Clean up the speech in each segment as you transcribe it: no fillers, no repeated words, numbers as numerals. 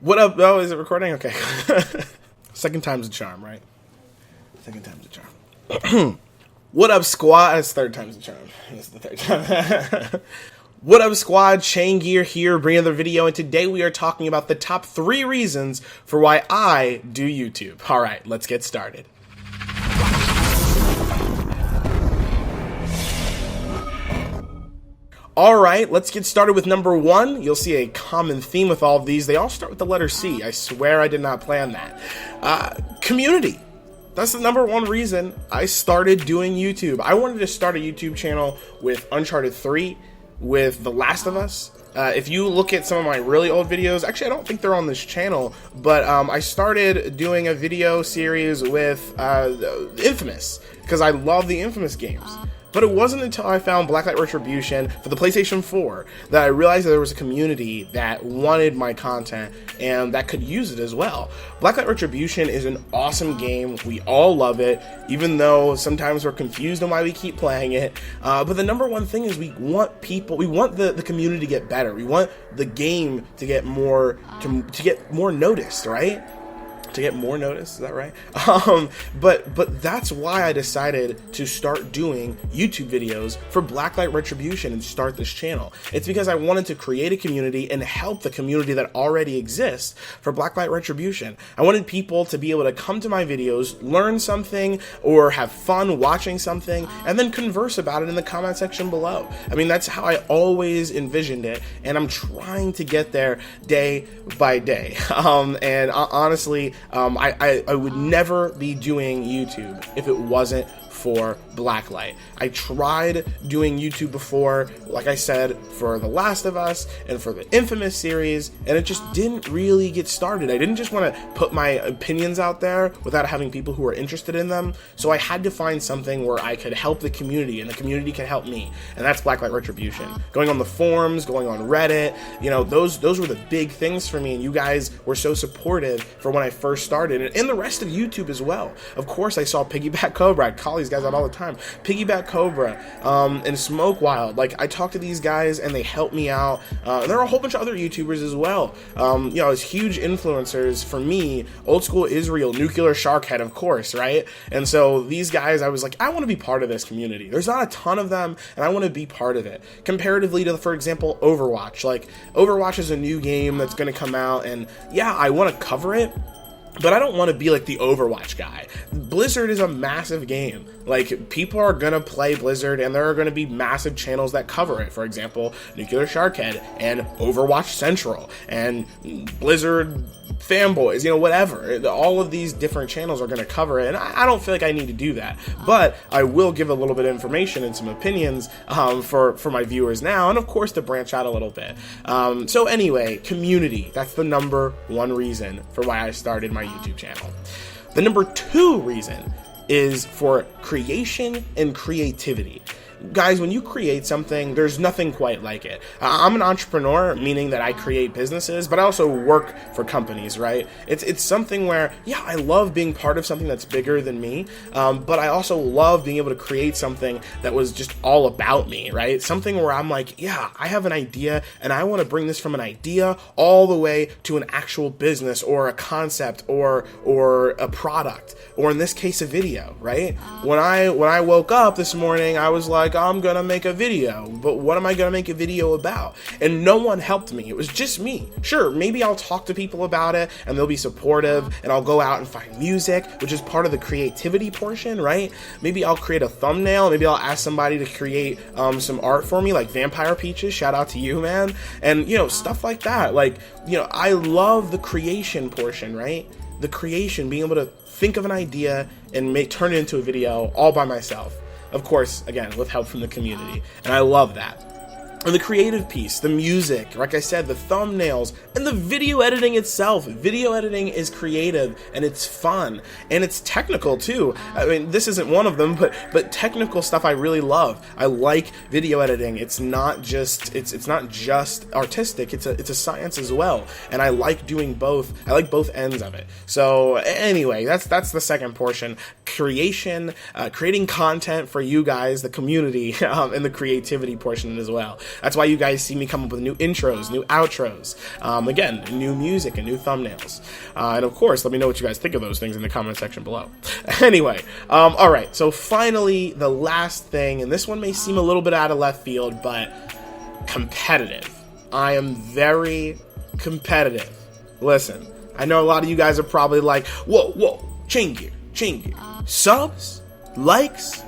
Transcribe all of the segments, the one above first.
What up? Oh, is it recording? Okay. Second time's a charm, right? Second time's a charm. What up, squad? It's third time's a charm. It's the third time. What up, squad? Chaingear here, bringing another video, and today we are talking about the top 3 reasons for why I do YouTube. All right, let's get started. Alright, let's get started with number 1. You'll see a common theme with all of these. They all start with the letter C. I swear I did not plan that. Community. That's the number 1 reason I started doing YouTube. I wanted to start a YouTube channel with Uncharted 3, with The Last of Us. If you look at some of my really old videos, actually I don't think they're on this channel, but I started doing a video series with Infamous, because I love the Infamous games. But it wasn't until I found Blacklight Retribution for the PlayStation 4 that I realized that there was a community that wanted my content and that could use it as well. Blacklight Retribution is an awesome game. We all love it, even though sometimes we're confused on why we keep playing it. But the number 1 thing is we want the community to get better. We want the game to get more, to get more noticed, right? To get more notice, is that right? But that's why I decided to start doing YouTube videos for Blacklight Retribution and start this channel. It's because I wanted to create a community and help the community that already exists for Blacklight Retribution. I wanted people to be able to come to my videos, learn something, or have fun watching something, and then converse about it in the comment section below. I mean, that's how I always envisioned it, and I'm trying to get there day by day. And honestly, I would never be doing YouTube if it wasn't for Blacklight. I tried doing YouTube before, like I said, for The Last of Us and for the Infamous series, and it just didn't really get started. I didn't just want to put my opinions out there without having people who are interested in them, so I had to find something where I could help the community and the community could help me, and that's Blacklight Retribution. Going on the forums, going on Reddit, you know, those were the big things for me, and you guys were so supportive for when I first started, and the rest of YouTube as well. Of course, I saw Piggyback Cobra. I call these guys out all the time. Piggyback Cobra and Smoke Wild. Like, I talk to these guys and they help me out. And there are a whole bunch of other YouTubers as well. You know, as huge influencers for me, Old School Israel, Nuclear Sharkhead, of course, right? And so these guys, I was like, I want to be part of this community. There's not a ton of them, and I want to be part of it. Comparatively to, for example, Overwatch. Like, Overwatch is a new game that's going to come out, and yeah, I want to cover it, but I don't want to be like the Overwatch guy. Blizzard is a massive game. Like, people are going to play Blizzard, and there are going to be massive channels that cover it. For example, Nuclear Sharkhead and Overwatch Central and Blizzard fanboys, you know, whatever. All of these different channels are going to cover it, and I don't feel like I need to do that. But I will give a little bit of information and some opinions for my viewers now, and of course to branch out a little bit. So anyway, community. That's the number 1 reason for why I started my YouTube channel. The number 2 reason is for creation and creativity. Guys, when you create something, there's nothing quite like it. I'm an entrepreneur, meaning that I create businesses, but I also work for companies, right? It's something where, yeah, I love being part of something that's bigger than me, but I also love being able to create something that was just all about me, right? Something where I'm like, yeah, I have an idea, and I want to bring this from an idea all the way to an actual business or a concept or a product, or in this case, a video, right? When I woke up this morning, I was like, I'm gonna make a video, but what am I gonna make a video about? And no one helped me. It was just me. Sure, maybe I'll talk to people about it and they'll be supportive, and I'll go out and find music, which is part of the creativity portion, right? Maybe I'll create a thumbnail. Maybe I'll ask somebody to create some art for me, like Vampire Peaches. Shout out to you, man. And, you know, stuff like that. Like, you know, I love the creation portion, right? The creation, being able to think of an idea and turn it into a video all by myself. Of course, again, with help from the community, and I love that. And the creative piece, the music, like I said, the thumbnails, and the video editing itself. Video editing is creative, and it's fun, and it's technical too. I mean, this isn't one of them, but technical stuff I really love. I like video editing. It's not just artistic. It's a science as well, and I like doing both. I like both ends of it. So anyway, that's the second portion: creation, creating content for you guys, the community, and the creativity portion as well. That's why you guys see me come up with new intros, new outros, again, new music and new thumbnails. And of course, let me know what you guys think of those things in the comment section below. Anyway, all right, so finally, the last thing, and this one may seem a little bit out of left field, but competitive. I am very competitive. Listen, I know a lot of you guys are probably like, whoa, Chaingear. Subs? Likes?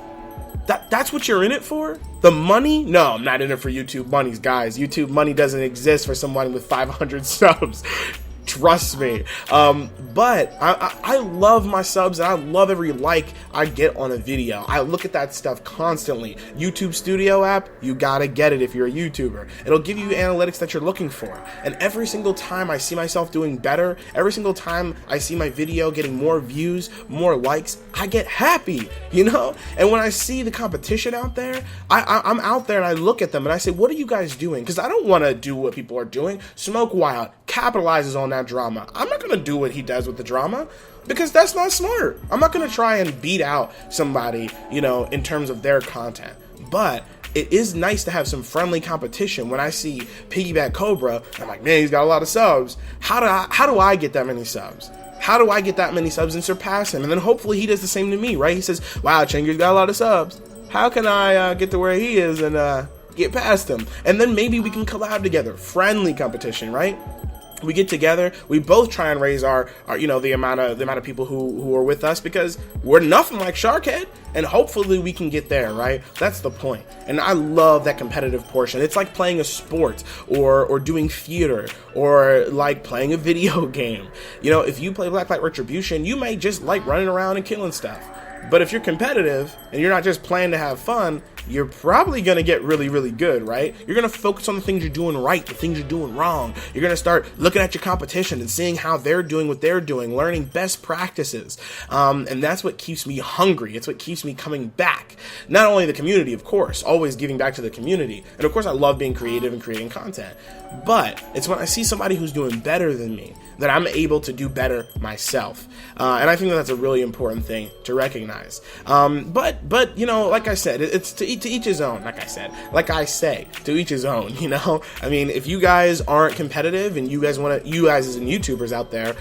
That's what you're in it for? The money? No, I'm not in it for YouTube monies, guys. YouTube money doesn't exist for someone with 500 subs. Trust me. But I love my subs, and I love every like I get on a video. I look at that stuff constantly. YouTube Studio app, you gotta get it if you're a YouTuber. It'll give you analytics that you're looking for. And every single time I see myself doing better, every single time I see my video getting more views, more likes, I get happy, you know? And when I see the competition out there, I'm out there and I look at them and I say, what are you guys doing? Because I don't want to do what people are doing. Smoke Wild capitalizes on that drama. I'm not going to do what he does with the drama because that's not smart. I'm not going to try and beat out somebody, you know, in terms of their content. But it is nice to have some friendly competition. When I see Piggyback Cobra, I'm like, man, he's got a lot of subs. How do I get that many subs? How do I get that many subs and surpass him? And then hopefully he does the same to me, right? He says, wow, Chaingear's got a lot of subs. How can I get to where he is and get past him? And then maybe we can collab together. Friendly competition, right? We get together, we both try and raise our you know, the amount of people who are with us, because we're nothing like Sharkhead, and hopefully we can get there, right? That's the point. And I love that competitive portion. It's like playing a sport or doing theater or like playing a video game. You know, if you play Blacklight Retribution, you may just like running around and killing stuff. But if you're competitive and you're not just playing to have fun, you're probably going to get really, really good, right? You're going to focus on the things you're doing right, the things you're doing wrong. You're going to start looking at your competition and seeing how they're doing what they're doing, learning best practices. And that's what keeps me hungry. It's what keeps me coming back. Not only the community, of course, always giving back to the community. And of course, I love being creative and creating content. But it's when I see somebody who's doing better than me that I'm able to do better myself. And I think that's a really important thing to recognize. But you know, like I said, it's to each his own. Like I say, to each his own. You know, I mean, if you guys aren't competitive and you guys as in YouTubers out there,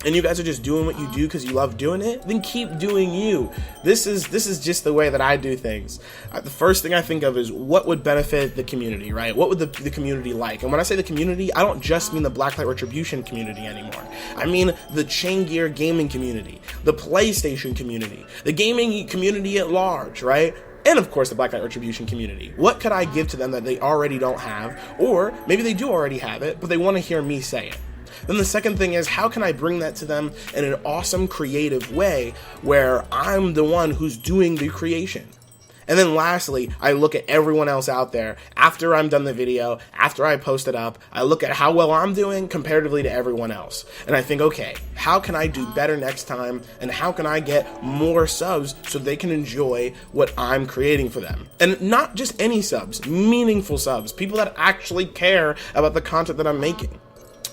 and you guys are just doing what you do because you love doing it, then keep doing you. This is just the way that I do things. The first thing I think of is what would benefit the community, right? What would the community like? And when I say the community, I don't just mean the Blacklight Retribution community anymore. I mean the Chaingear gaming community, the PlayStation community, the gaming community at large, right? And of course the Blacklight Retribution community. What could I give to them that they already don't have? Or maybe they do already have it, but they want to hear me say it. Then the second thing is, how can I bring that to them in an awesome creative way where I'm the one who's doing the creation? And then lastly, I look at everyone else out there after I'm done the video, after I post it up, I look at how well I'm doing comparatively to everyone else. And I think, okay, how can I do better next time? And how can I get more subs so they can enjoy what I'm creating for them? And not just any subs, meaningful subs, people that actually care about the content that I'm making.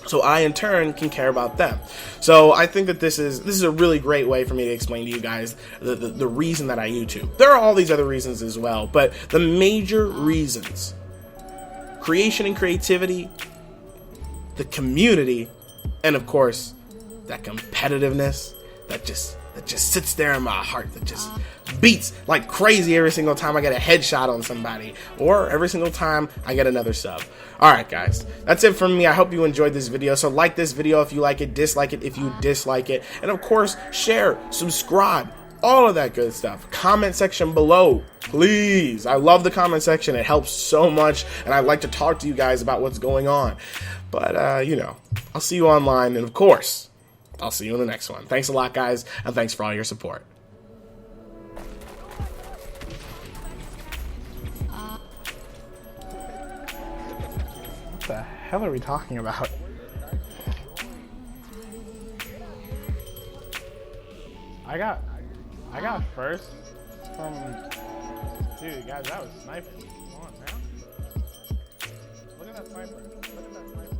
So I, in turn, can care about them. So I think that this is a really great way for me to explain to you guys the reason that I YouTube. There are all these other reasons as well, but the major reasons: creation and creativity, the community, and of course, that competitiveness that just sits there in my heart, that just beats like crazy every single time I get a headshot on somebody, or every single time I get another sub. Alright guys, that's it from me. I hope you enjoyed this video. So like this video if you like it, dislike it if you dislike it, and of course share, subscribe, all of that good stuff. Comment section below, please. I love the comment section. It helps so much, and I like to talk to you guys about what's going on. But you know, I'll see you online, and of course I'll see you in the next one. Thanks a lot, guys, and thanks for all your support. What the hell are we talking about? I got first from... Dude, guys, that was sniping. Come on, man. Look at that sniper. Look at that sniper.